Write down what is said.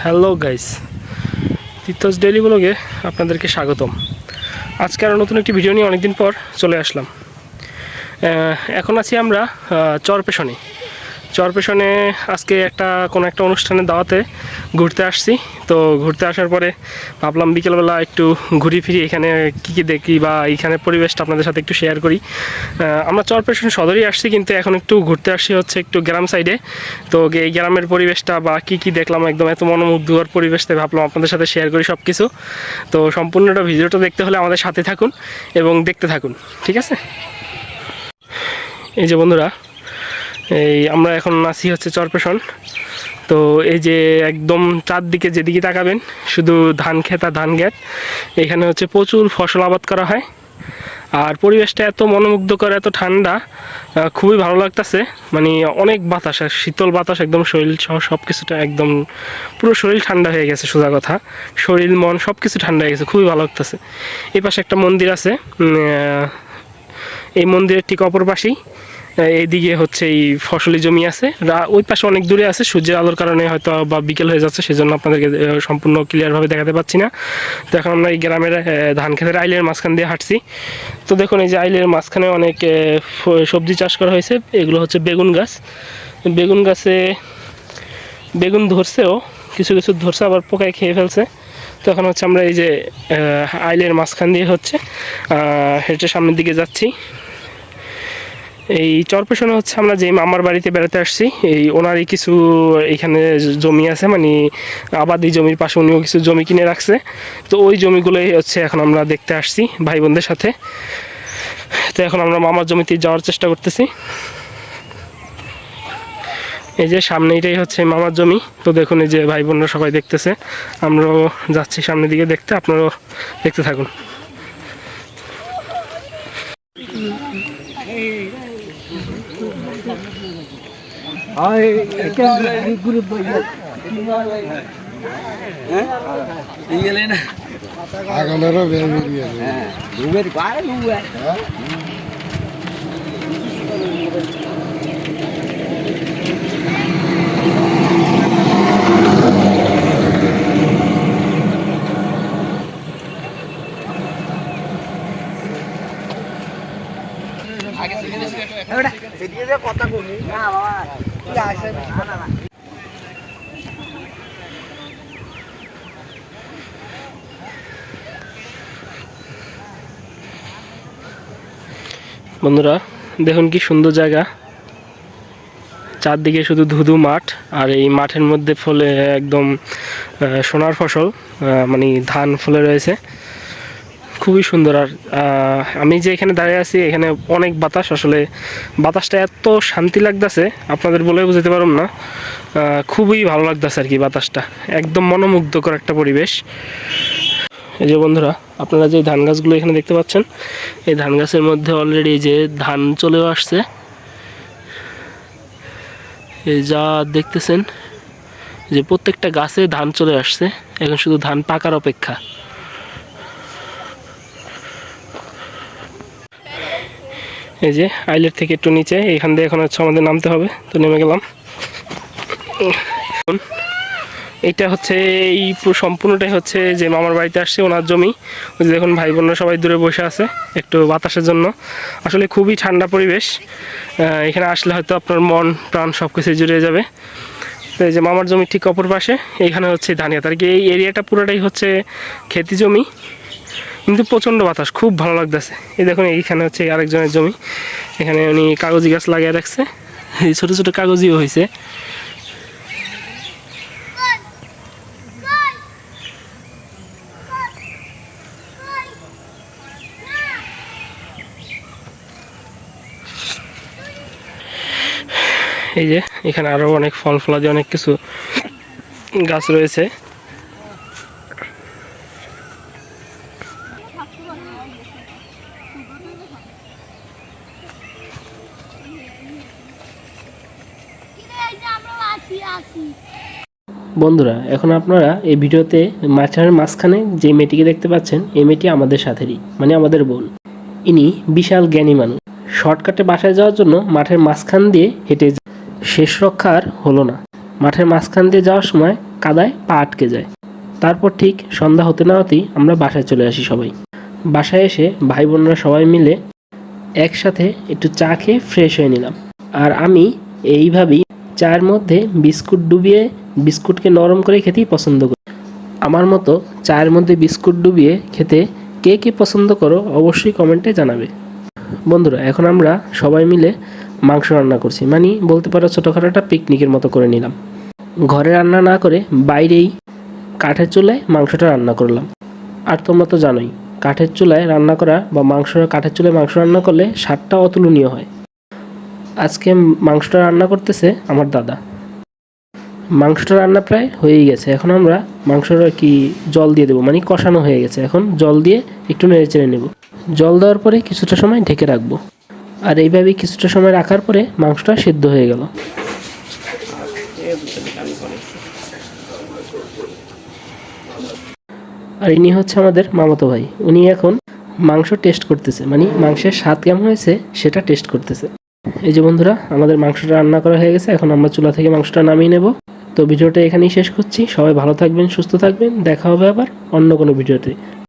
Hello guys, Tirthas daily ব্লগে আপনাদেরকে স্বাগতম। আজকে আরও নতুন একটি ভিডিও নিয়ে অনেকদিন পর চলে আসলাম। এখন আছি আমরা চরপেশনে আজকে কোনো একটা অনুষ্ঠানের দাওয়াতে ঘুরতে আসছি। তো ঘুরতে আসার পরে ভাবলাম বিকেলবেলা একটু ঘুরি ফিরি, এখানে কী দেখি বা এইখানে পরিবেশটা আপনাদের সাথে একটু শেয়ার করি। আমরা চরপেশন সদরই আসছি, কিন্তু এখন একটু ঘুরতে আসছি হচ্ছে একটু গ্রাম সাইডে। তো এই গ্রামের পরিবেশটা বা কী দেখলাম, একদম এত মনোমুগ্ধকর পরিবেশতে ভাবলাম আপনাদের সাথে শেয়ার করি সব কিছু। তো সম্পূর্ণটা ভিডিওটা দেখতে হলে আমাদের সাথে থাকুন এবং দেখতে থাকুন, ঠিক আছে? এই যে বন্ধুরা, আমরা এখন আছি হচ্ছে চরপেশন। তো এই যে একদম চারদিকে যেদিকে তাকাবেন শুধু ধান ক্ষেত আর ধান ক্ষেত। এখানে হচ্ছে প্রচুর ফসল আবাদ করা হয়, আর পরিবেশটা এত মনোমুগ্ধকর, এত ঠান্ডা, খুবই ভালো লাগতেছে। মানে অনেক বাতাস, আর শীতল বাতাস, একদম শরীর সব কিছুটা একদম পুরো শরীর ঠান্ডা হয়ে গেছে। সোজা কথা, শরীর মন সব কিছু ঠান্ডা হয়ে গেছে, খুবই ভালো লাগতেছে। এই পাশে একটা মন্দির আছে, এই মন্দিরের ঠিক অপর পাশেই এইদিকে হচ্ছে এই ফসলি জমি আছে, ওই পাশে অনেক দূরে আছে। সূর্যের আলোর কারণে হয়তো বা বিকেল হয়ে যাচ্ছে, সেজন্য আপনাদেরকে সম্পূর্ণ ক্লিয়ারভাবে দেখাতে পাচ্ছি না। তো এখন আমরা এই গ্রামের ধান ক্ষেতের আইলের মাঝখান দিয়ে হাঁটছি। তো দেখুন, এই যে আইলের মাঝখানে অনেক সবজি চাষ করা হয়েছে। এগুলো হচ্ছে বেগুন গাছ। বেগুন গাছে বেগুন ধরছেও, কিছু কিছু ধরছে, আবার পোকায় খেয়ে ফেলছে। তো এখন হচ্ছে আমরা এই যে আইলের মাঝখান দিয়ে হচ্ছে হেঁটে সামনের দিকে যাচ্ছি। এই চরপেশনে হচ্ছে আমরা যে মামার বাড়িতে বেড়াতে আসছি, এই ওনারই কিছু এখানে জমি আছে, মানে আবাদি জমির পাশে উনিও কিছু জমি কিনে রাখছে। তো ওই জমিগুলোই হচ্ছে এখন আমরা দেখতে আসছি ভাই বোনদের সাথে। তো এখন আমরা মামার জমিতে যাওয়ার চেষ্টা করতেছি। এই যে সামনে এটাই হচ্ছে মামার জমি। তো দেখুন, এই যে ভাই বোনরা সবাই দেখতেছে, আমরাও যাচ্ছি সামনের দিকে দেখতে, আপনারাও দেখতে থাকুন। বন্ধুরা দেখুন কি সুন্দর জায়গা, চারদিকে শুধু ধুধু মাঠ, আর এই মাঠের মধ্যে ফলে একদম সোনার ফসল, মানে ধান ফলে রয়েছে, খুবই সুন্দর। আর আমি যে এখানে দাঁড়িয়ে আছি, এখানে অনেক বাতাস, আসলে বাতাসটা এত শান্তি লাগতেছে আপনাদের বলে বুঝতে পারলাম না। খুবই ভালো লাগতেছে আর কি, বাতাসটা একদম মনোমুগ্ধকর একটা পরিবেশ। এই যে বন্ধুরা, আপনারা যে ধান গাছগুলো এখানে দেখতে পাচ্ছেন, এই ধান গাছের মধ্যে অলরেডি যে ধান চলেও আসছে, এই যা দেখতেছেন যে প্রত্যেকটা গাছে ধান চলে আসছে, এখন শুধু ধান পাকার অপেক্ষা। এই যে আইলের থেকে একটু নিচে, এখান দিয়ে এখন হচ্ছে আমাদের নামতে হবে। তো নেমে গেলাম। এইটা হচ্ছে এই সম্পূর্ণটাই হচ্ছে যে মামার বাড়িতে আসছে, ওনার জমি। ওই যে দেখুন ভাই বোনরা সবাই দূরে বসে আছে একটু বাতাসের জন্য। আসলে খুবই ঠান্ডা পরিবেশ, এখানে আসলে হয়তো আপনার মন প্রাণ সব কিছু জুড়ে যাবে। তো এই যে মামার জমি ঠিক অপর পাশে এইখানে হচ্ছে ধানিয়া, তার কি এই এরিয়াটা পুরোটাই হচ্ছে খেতি জমি, কিন্তু প্রচণ্ড বাতাস, খুব ভালো লাগতেছে। এই দেখুন, এইখানে হচ্ছে আরেকজনের জমি, এখানে উনি কাগজি গাছ লাগিয়ে রাখছে, এই ছোটো ছোটো কাগজিও হয়েছে। এই যে এখানে আরও অনেক ফল ফলাদি অনেক কিছু গাছ রয়েছে। বন্ধুরা, এখন আপনারা এই ভিডিওতে মাঠের মাঝখানে যে মেয়েটিকে দেখতে পাচ্ছেন, এই মেয়েটি আমাদের সাথেরই, মানে আমাদের বোন। ইনি বিশাল জ্ঞানী মানুষ। শর্টকাটে বাসায় যাওয়ার জন্য মাঠের মাঝখান দিয়ে হেঁটে শেষ রক্ষা আর হলো না। মাঠের মাঝখান দিয়ে যাওয়ার সময় কাদায় পা আটকে যায়। তারপর ঠিক সন্ধ্যা হতে না হতেই আমরা বাসায় চলে আসি সবাই। বাসায় এসে ভাই বোনরা সবাই মিলে একসাথে একটু চা খেয়ে ফ্রেশ হয়ে নিলাম। আর আমি এইভাবেই চায়ের মধ্যে বিস্কুট ডুবিয়ে বিস্কুটকে নরম করে খেতেই পছন্দ করি। আমার মতো চায়ের মধ্যে বিস্কুট ডুবিয়ে খেতে কে কে পছন্দ করো অবশ্যই কমেন্টে জানাবে। বন্ধুরা, এখন আমরা সবাই মিলে মাংস রান্না করছি, মানে বলতে পারো ছোটোখাটো একটা পিকনিকের মতো করে নিলাম। ঘরে রান্না না করে বাইরেই কাঠের চুলায় মাংসটা রান্না করলাম। আর তোমরা তো জানোই কাঠের চুলায় রান্না করা বা কাঠের চুলায় মাংস রান্না করলে স্বাদটা অতুলনীয় হয়। আজকে মাংসটা রান্না করতেছে আমার দাদা। মাংসটা রান্না প্রায় হয়েই গেছে। এখন আমরা মাংসটা জল দিয়ে দেবো, মানে কষানো হয়ে গেছে। এখন জল দিয়ে একটু নেড়ে চেড়ে নেব। জল দেওয়ার পরে কিছুটা সময় ঢেকে রাখবো। আর এইভাবেই কিছুটা সময় রাখার পরে মাংসটা সিদ্ধ হয়ে গেল। আর ইনি হচ্ছে আমাদের মামাতো ভাই। উনি এখন মাংস টেস্ট করতেছে, মানে মাংসের স্বাদ কেমন হয়েছে সেটা টেস্ট করতেছে। এই যে বন্ধুরা, আমাদের মাংসটা রান্না করা হয়ে গেছে। এখন আমরা চুলা থেকে মাংসটা নামিয়ে নেব। তো ভিডিওটা এখানেই শেষ করছি। সবাই ভালো থাকবেন, সুস্থ থাকবেন। দেখা হবে আবার অন্য কোনো ভিডিওতে।